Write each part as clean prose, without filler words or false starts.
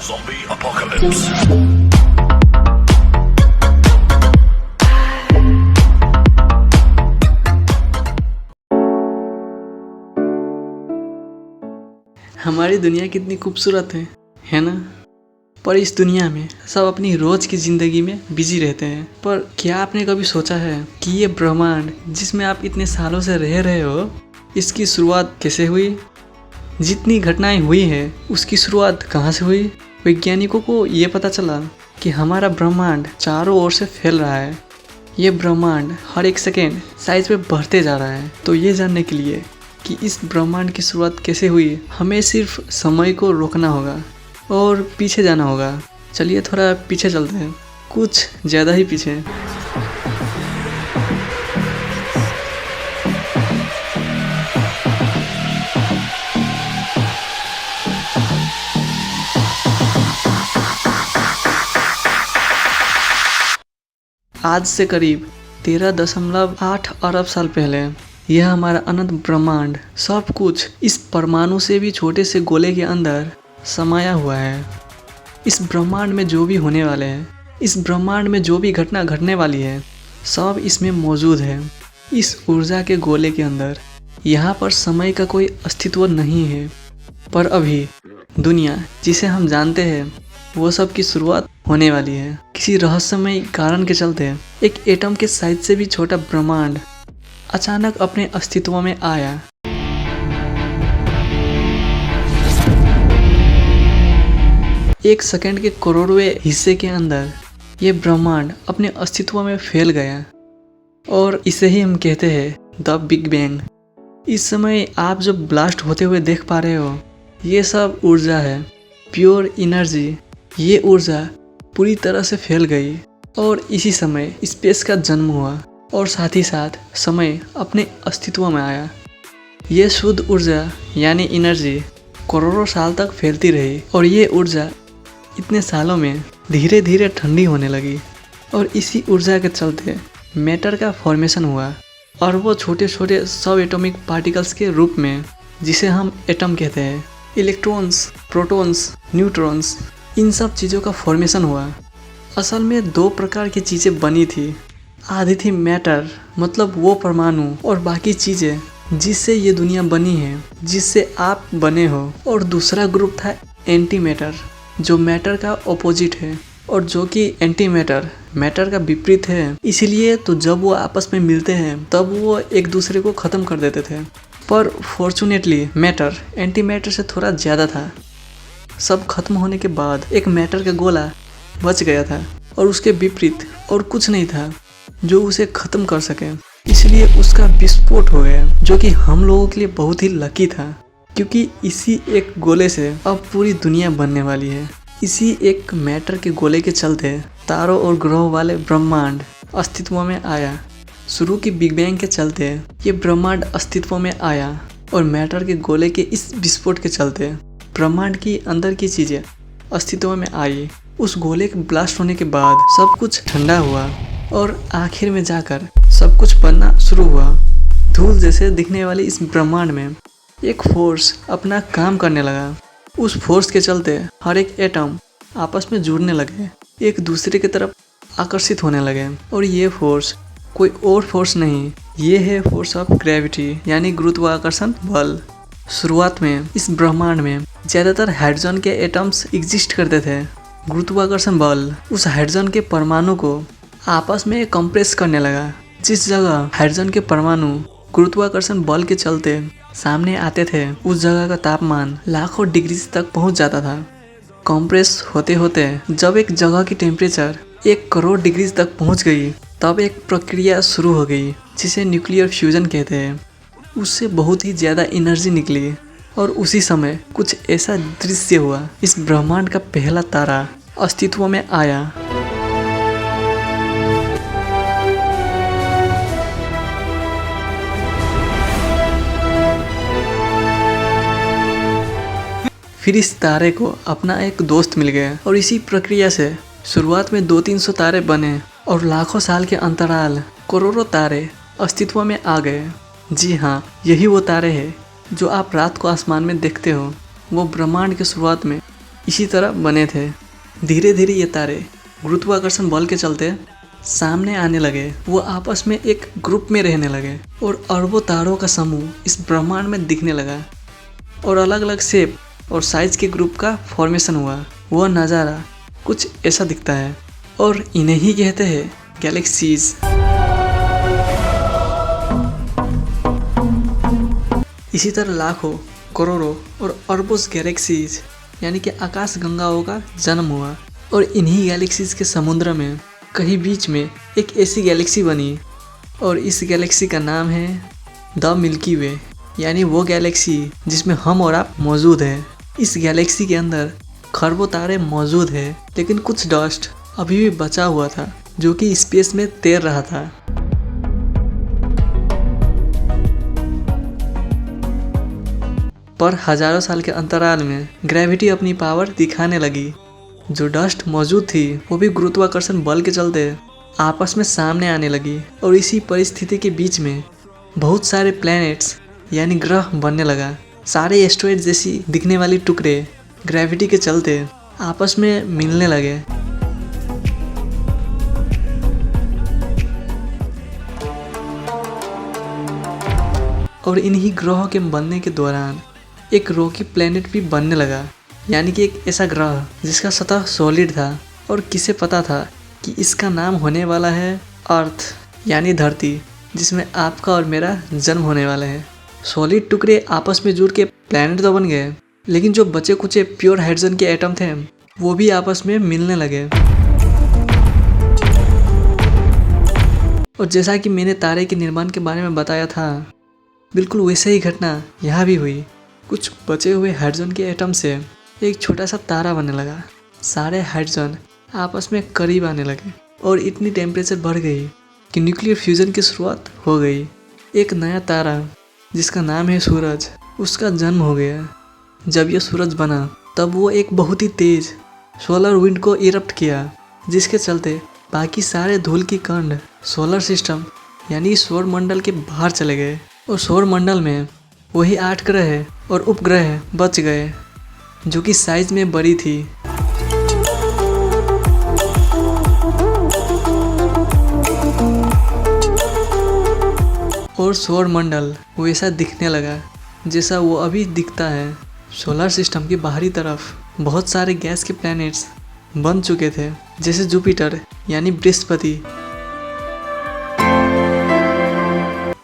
Zombie apocalypse. हमारी दुनिया कितनी खूबसूरत है ना। पर इस दुनिया में सब अपनी रोज की जिंदगी में बिजी रहते हैं। पर क्या आपने कभी सोचा है कि ये ब्रह्मांड जिसमें आप इतने सालों से रह रहे हो, इसकी शुरुआत कैसे हुई? जितनी घटनाएं हुई है उसकी शुरुआत कहाँ से हुई? वैज्ञानिकों को ये पता चला कि हमारा ब्रह्मांड चारों ओर से फैल रहा है। ये ब्रह्मांड हर एक सेकेंड साइज में बढ़ते जा रहा है। तो ये जानने के लिए कि इस ब्रह्मांड की शुरुआत कैसे हुई, हमें सिर्फ समय को रोकना होगा और पीछे जाना होगा। चलिए थोड़ा पीछे चलते हैं, कुछ ज़्यादा ही पीछे। आज से करीब 13.8 अरब साल पहले यह हमारा अनंत ब्रह्मांड सब कुछ इस परमाणु से भी छोटे से गोले के अंदर समाया हुआ है। इस ब्रह्मांड में जो भी होने वाले हैं, इस ब्रह्मांड में जो भी घटना घटने वाली है, सब इसमें मौजूद है। इस ऊर्जा के गोले के अंदर यहाँ पर समय का कोई अस्तित्व नहीं है। पर अभी दुनिया जिसे हम जानते हैं वो सब की शुरुआत होने वाली है। किसी रहस्यमय कारण के चलते एक एटम के साइज से भी छोटा ब्रह्मांड अचानक अपने अस्तित्व में आया। एक सेकंड के करोड़वें हिस्से के अंदर ये ब्रह्मांड अपने अस्तित्व में फैल गया और इसे ही हम कहते हैं द बिग बैंग। इस समय आप जो ब्लास्ट होते हुए देख पा रहे हो, ये सब ऊर्जा है, प्योर एनर्जी। ये ऊर्जा पूरी तरह से फैल गई और इसी समय स्पेस का जन्म हुआ और साथ ही साथ समय अपने अस्तित्व में आया। ये शुद्ध ऊर्जा यानी एनर्जी करोड़ों साल तक फैलती रही और ये ऊर्जा इतने सालों में धीरे धीरे ठंडी होने लगी और इसी ऊर्जा के चलते मैटर का फॉर्मेशन हुआ और वो छोटे छोटे सब एटॉमिक पार्टिकल्स के रूप में, जिसे हम एटम कहते हैं। इलेक्ट्रॉन्स, प्रोटॉन्स, न्यूट्रॉन्स, इन सब चीज़ों का फॉर्मेशन हुआ। असल में दो प्रकार की चीज़ें बनी थी। आधी थी मैटर, मतलब वो परमाणु और बाकी चीज़ें जिससे ये दुनिया बनी है, जिससे आप बने हो। और दूसरा ग्रुप था एंटी मैटर, जो मैटर का ऑपोजिट है और जो कि एंटी मैटर मैटर का विपरीत है। इसीलिए तो जब वो आपस में मिलते हैं तब वो एक दूसरे को ख़त्म कर देते थे। पर फॉर्चुनेटली मैटर एंटी मैटर से थोड़ा ज़्यादा था। सब खत्म होने के बाद एक मैटर का गोला बच गया था और उसके विपरीत और कुछ नहीं था जो उसे ख़त्म कर सके। इसलिए उसका विस्फोट हो गया, जो कि हम लोगों के लिए बहुत ही लकी था, क्योंकि इसी एक गोले से अब पूरी दुनिया बनने वाली है। इसी एक मैटर के गोले के चलते तारों और ग्रहों वाले ब्रह्मांड अस्तित्व में आया। शुरू की बिग बैंग के चलते ये ब्रह्मांड अस्तित्व में आया और मैटर के गोले के इस विस्फोट के चलते ब्रह्मांड की अंदर की चीज़ें अस्तित्व में आई। उस गोले के ब्लास्ट होने के बाद सब कुछ ठंडा हुआ और आखिर में जाकर सब कुछ बनना शुरू हुआ। धूल जैसे दिखने वाली इस ब्रह्मांड में एक फोर्स अपना काम करने लगा। उस फोर्स के चलते हर एक एटम आपस में जुड़ने लगे, एक दूसरे की तरफ आकर्षित होने लगे। और ये फोर्स कोई और फोर्स नहीं, ये है फोर्स ऑफ ग्रेविटी यानी गुरुत्वाकर्षण बल। शुरुआत में इस ब्रह्मांड में ज़्यादातर हाइड्रोजन के एटम्स एग्जिस्ट करते थे। गुरुत्वाकर्षण बल उस हाइड्रोजन के परमाणु को आपस में कंप्रेस करने लगा। जिस जगह हाइड्रोजन के परमाणु गुरुत्वाकर्षण बल के चलते सामने आते थे, उस जगह का तापमान लाखों डिग्री तक पहुंच जाता था। कंप्रेस होते होते जब एक जगह की टेम्परेचर 1 करोड़ डिग्री तक पहुंच गई, तब एक प्रक्रिया शुरू हो गई जिसे न्यूक्लियर फ्यूजन कहते हैं। उससे बहुत ही ज़्यादा एनर्जी निकली और उसी समय कुछ ऐसा दृश्य हुआ। इस ब्रह्मांड का पहला तारा अस्तित्व में आया। फिर इस तारे को अपना एक दोस्त मिल गया और इसी प्रक्रिया से शुरुआत में 200-300 तारे बने और लाखों साल के अंतराल करोड़ों तारे अस्तित्व में आ गए। जी हाँ, यही वो तारे हैं जो आप रात को आसमान में देखते हो। वो ब्रह्मांड की शुरुआत में इसी तरह बने थे। धीरे धीरे ये तारे गुरुत्वाकर्षण बल के चलते सामने आने लगे। वो आपस में एक ग्रुप में रहने लगे और अरबों तारों का समूह इस ब्रह्मांड में दिखने लगा और अलग अलग शेप और साइज के ग्रुप का फॉर्मेशन हुआ। वह नज़ारा कुछ ऐसा दिखता है और इन्हें ही कहते हैं गैलेक्सीज। इसी तरह लाखों, करोड़ों और अरबों गैलेक्सीज यानी कि आकाश गंगाओं का जन्म हुआ और इन्हीं गैलेक्सीज के समुद्र में कहीं बीच में एक ऐसी गैलेक्सी बनी और इस गैलेक्सी का नाम है द मिल्की वे, यानी वो गैलेक्सी जिसमें हम और आप मौजूद हैं। इस गैलेक्सी के अंदर खरबों तारे मौजूद है, लेकिन कुछ डस्ट अभी भी बचा हुआ था जो कि स्पेस में तैर रहा था। पर हजारों साल के अंतराल में ग्रेविटी अपनी पावर दिखाने लगी। जो डस्ट मौजूद थी वो भी गुरुत्वाकर्षण बल के चलते आपस में सामने आने लगी और इसी परिस्थिति के बीच में बहुत सारे प्लैनेट्स यानी ग्रह बनने लगा। सारे एस्ट्रॉइड जैसी दिखने वाली टुकड़े ग्रेविटी के चलते आपस में मिलने लगे। और इन्हीं ग्रहों के बनने के दौरान एक रॉकी प्लैनेट भी बनने लगा, यानी कि एक ऐसा ग्रह जिसका सतह सॉलिड था और किसे पता था कि इसका नाम होने वाला है अर्थ यानी धरती, जिसमें आपका और मेरा जन्म होने वाला है। सॉलिड टुकड़े आपस में जुड़ के प्लैनेट तो बन गए, लेकिन जो बचे कुचे प्योर हाइड्रोजन के एटम थे वो भी आपस में मिलने लगे। और जैसा कि मैंने तारे के निर्माण के बारे में बताया था, बिल्कुल वैसे ही घटना यहाँ भी हुई। कुछ बचे हुए हाइड्रोजन के एटम से एक छोटा सा तारा बनने लगा। सारे हाइड्रोजन आपस में करीब आने लगे और इतनी टेम्परेचर बढ़ गई कि न्यूक्लियर फ्यूजन की शुरुआत हो गई। एक नया तारा जिसका नाम है सूरज, उसका जन्म हो गया। जब यह सूरज बना तब वो एक बहुत ही तेज सोलर विंड को इरप्ट किया, जिसके चलते बाकी सारे धूल की कण सोलर सिस्टम यानी सौर मंडल के बाहर चले गए और सौर मंडल में वही 8 ग्रह और उपग्रह बच गए जो कि साइज में बड़ी थी। और सौर मंडल वैसा दिखने लगा जैसा वो अभी दिखता है। सोलर सिस्टम की बाहरी तरफ बहुत सारे गैस के प्लैनेट्स बन चुके थे, जैसे जुपिटर यानी बृहस्पति,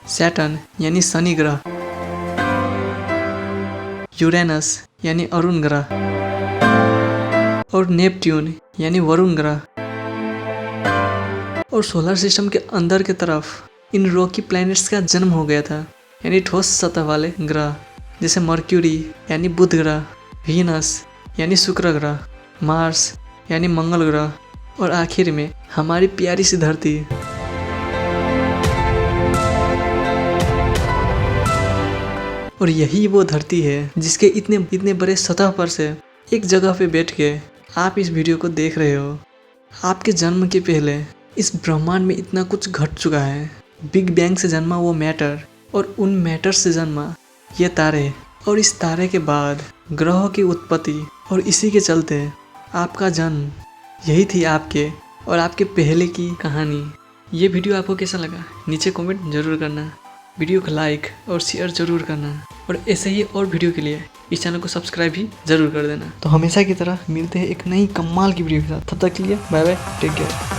सैटर्न यानी शनि ग्रह, यूरेनस यानी अरुण ग्रह और नेपट्यून यानी वरुण ग्रह। और सोलर सिस्टम के अंदर के तरफ इन रॉकी प्लैनेट्स का जन्म हो गया था, यानी ठोस सतह वाले ग्रह, जैसे मर्क्यूरी यानी बुध ग्रह, वीनस यानी शुक्र ग्रह, मार्स यानी मंगल ग्रह और आखिर में हमारी प्यारी सी धरती। और यही वो धरती है जिसके इतने बड़े सतह पर से एक जगह पे बैठ के आप इस वीडियो को देख रहे हो। आपके जन्म के पहले इस ब्रह्मांड में इतना कुछ घट चुका है। बिग बैंग से जन्मा वो मैटर और उन मैटर से जन्मा ये तारे और इस तारे के बाद ग्रहों की उत्पत्ति और इसी के चलते आपका जन्म। यही थी आपके और आपके पहले की कहानी। ये वीडियो आपको कैसा लगा नीचे कमेंट जरूर करना। वीडियो को लाइक और शेयर जरूर करना और ऐसे ही और वीडियो के लिए इस चैनल को सब्सक्राइब भी जरूर कर देना। तो हमेशा की तरह मिलते हैं एक नई कमाल की वीडियो के साथ। तब तक के लिए बाय बाय, टेक केयर।